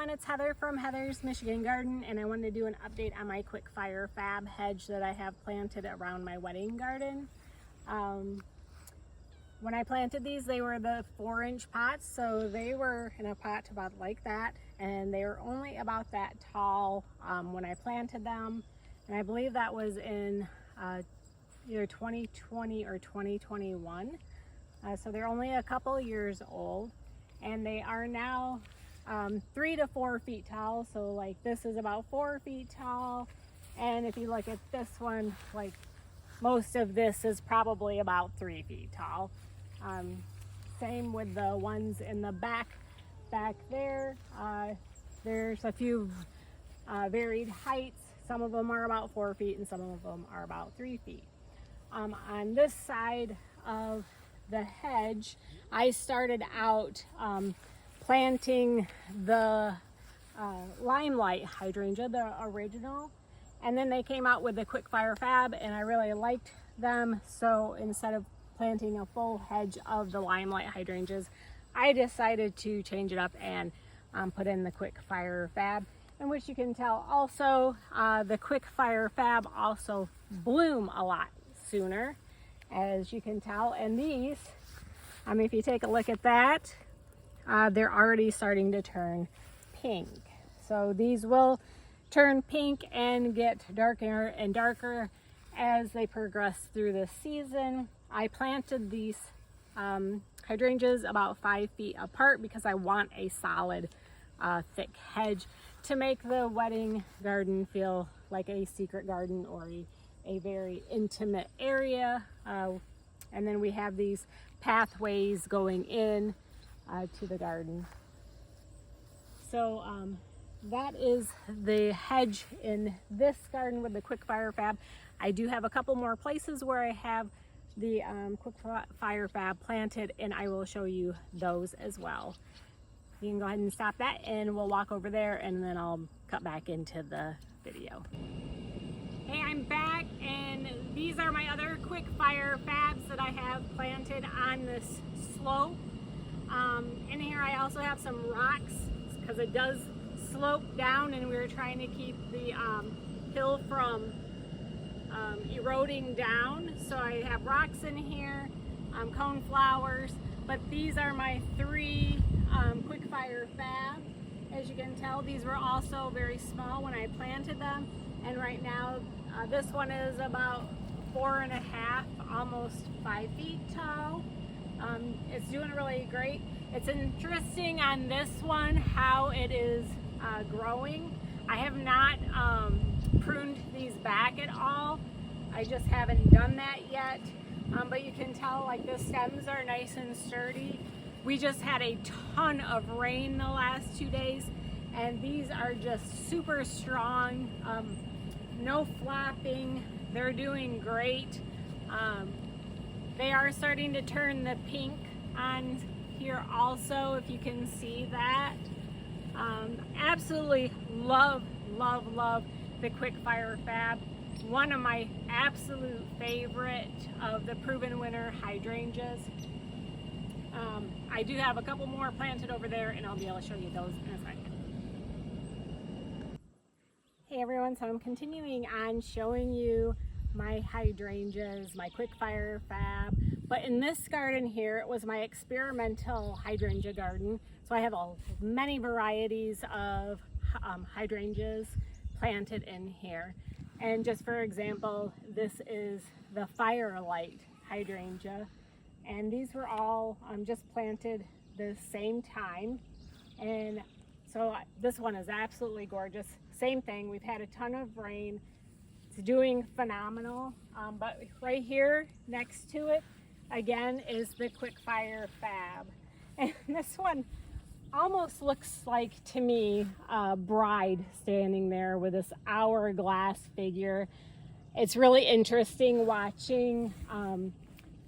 everyone, it's Heather from Heather's Michigan Garden, and I wanted to do an update on my quick Fire Fab hedge that I have planted around my wedding garden. When I planted these, they were the 4-inch pots, so they were in a pot about like that, and they were only about that tall when I planted them, and I believe that was in either 2020 or 2021, so they're only a couple years old, and they are now 3 to 4 feet tall. So like this is about 4 feet tall, and if you look at this one, like most of this is probably about 3 feet tall. Same with the ones in the back there. There's a few varied heights. Some of them are about 4 feet and some of them are about 3 feet. On this side of the hedge, I started out planting the Limelight hydrangea, the original, and then they came out with the quick Fire Fab, and I really liked them. So instead of planting a full hedge of the Limelight hydrangeas, I decided to change it up and put in the quick Fire Fab, in which you can tell also the quick Fire Fab also bloom a lot sooner, as you can tell. And these, if you take a look at that, they're already starting to turn pink. So these will turn pink and get darker and darker as they progress through the season. I planted these hydrangeas about 5 feet apart because I want a solid thick hedge to make the wedding garden feel like a secret garden or a very intimate area. And then we have these pathways going in to the garden. So that is the hedge in this garden with the quick Fire Fab. I do have a couple more places where I have the quick Fire Fab planted, and I will show you those as well. You can go ahead and stop that and we'll walk over there, and then I'll cut back into the video. Hey, I'm back, and these are my other quick Fire Fabs that I have planted on this slope. In here I also have some rocks because it does slope down, and we were trying to keep the hill from eroding down. So I have rocks in here, cone flowers, but these are my 3 quick Fire Fab. As you can tell, these were also very small when I planted them, and right now this one is about 4.5, almost 5 feet tall. It's doing really great. It's interesting on this one how it is growing. I have not pruned these back at all. I just haven't done that yet. But you can tell like the stems are nice and sturdy. We just had a ton of rain the last 2 days, and these are just super strong. No flopping. They're doing great. They are starting to turn the pink on here also, if you can see that. Absolutely love the quick Fire Fab. One of my absolute favorite of the proven winner hydrangeas. I do have a couple more planted over there, and I'll be able to show you those in a second. Hey everyone, so I'm continuing on showing you my hydrangeas, my quick Fire Fab. But in this garden here, it was my experimental hydrangea garden. So I have many varieties of hydrangeas planted in here. And just for example, this is the Firelight hydrangea. And these were all just planted the same time. And so this one is absolutely gorgeous. Same thing, we've had a ton of rain. It's doing phenomenal. But right here next to it, again, is the quick Fire Fab. And this one almost looks like, to me, a bride standing there with this hourglass figure. It's really interesting watching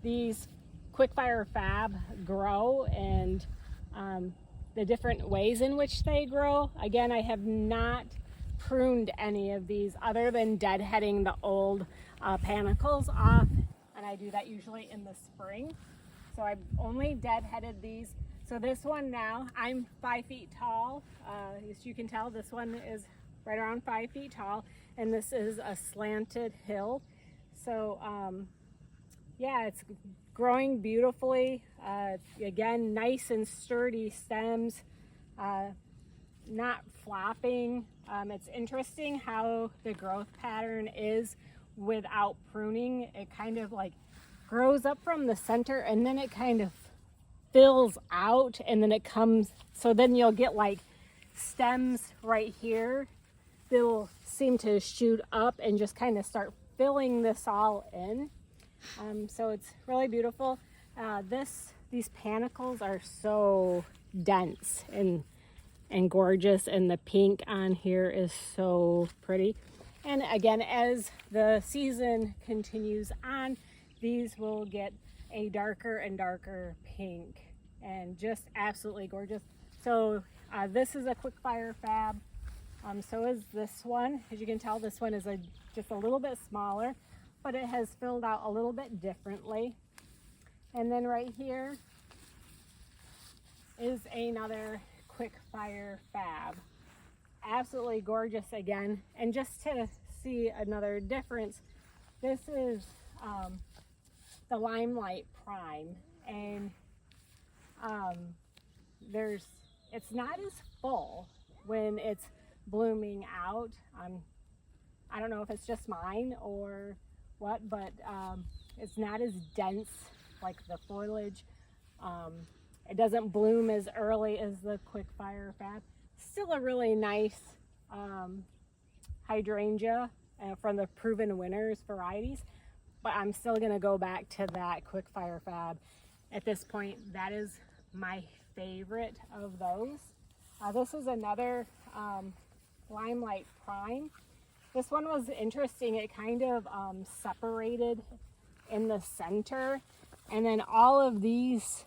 these quick Fire Fab grow and the different ways in which they grow. Again, I have not pruned any of these other than deadheading the old panicles off, and I do that usually in the spring. So I've only deadheaded these. So this one now, I'm 5 feet tall. As you can tell, this one is right around 5 feet tall, and this is a slanted hill. So yeah, it's growing beautifully. Again, nice and sturdy stems, not flopping. It's interesting how the growth pattern is without pruning. It kind of like grows up from the center and then it kind of fills out, and then it comes, so then you'll get like stems right here. They'll seem to shoot up and just kind of start filling this all in. So it's really beautiful. These panicles are so dense and gorgeous, and the pink on here is so pretty. And again, as the season continues on, these will get a darker and darker pink and just absolutely gorgeous. So this is a quick fire fab. So is this one. As you can tell, this one is just a little bit smaller, but it has filled out a little bit differently. And then right here is another quick fire fab. Absolutely gorgeous again. And just to see another difference, this is the Limelight Prime, and it's not as full when it's blooming out. I don't know if it's just mine or what, but it's not as dense like the foliage. It doesn't bloom as early as the quick fire fab. Still a really nice hydrangea from the proven winners varieties, but I'm still gonna go back to that quick fire fab. At this point, that is my favorite of those. This is another Limelight Prime. This one was interesting. It kind of separated in the center, and then all of these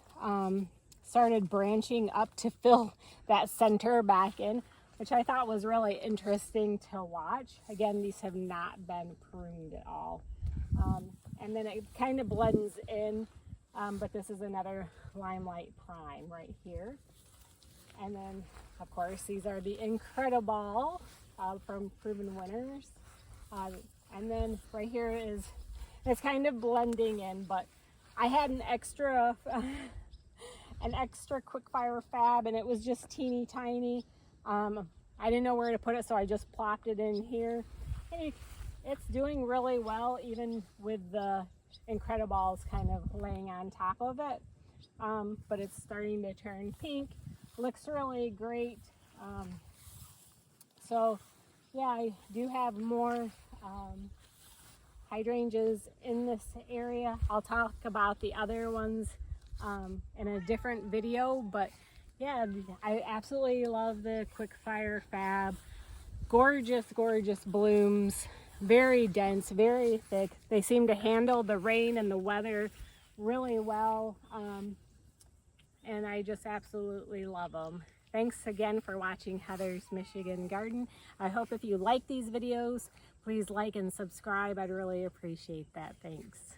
started branching up to fill that center back in, which I thought was really interesting to watch. Again, these have not been pruned at all. And then it kind of blends in, but this is another Limelight Prime right here. And then, of course, these are the Incredible from Proven Winners. And then right here it's kind of blending in, but I had an extra quick fire fab, and it was just teeny tiny. I didn't know where to put it, so I just plopped it in here. And it's doing really well, even with the Incredibles kind of laying on top of it. But it's starting to turn pink. Looks really great. So yeah, I do have more hydrangeas in this area. I'll talk about the other ones in a different video, but yeah, I absolutely love the quick fire fab. Gorgeous, gorgeous blooms, very dense, very thick. They seem to handle the rain and the weather really well, and I just absolutely love them. Thanks again for watching Heather's Michigan Garden. I hope if you like these videos, please like and subscribe. I'd really appreciate that. Thanks.